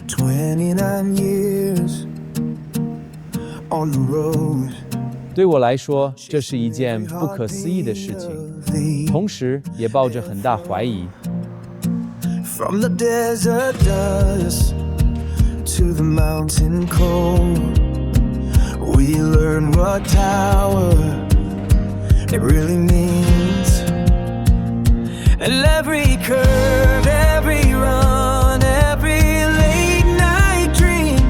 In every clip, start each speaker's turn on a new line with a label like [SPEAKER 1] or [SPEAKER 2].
[SPEAKER 1] 29 years on the road.
[SPEAKER 2] 对我来说，这是一件不可思议的事情，同时也抱着很大怀疑。
[SPEAKER 1] From the desert dust to the mountain cold, we learn what tower it really means. And every curve, every run, every late night dream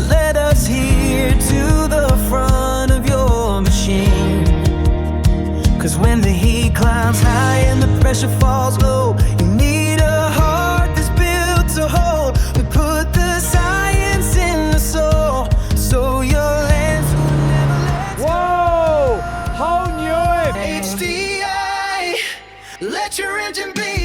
[SPEAKER 1] led us here to the front of your machine. 'Cause when the heat climbs high and the pressure falls low, you need a heart that's built to hold. We put the science in the soul, so your lands will never let go.
[SPEAKER 2] 哇，好牛哎！
[SPEAKER 1] HDI, let your engine be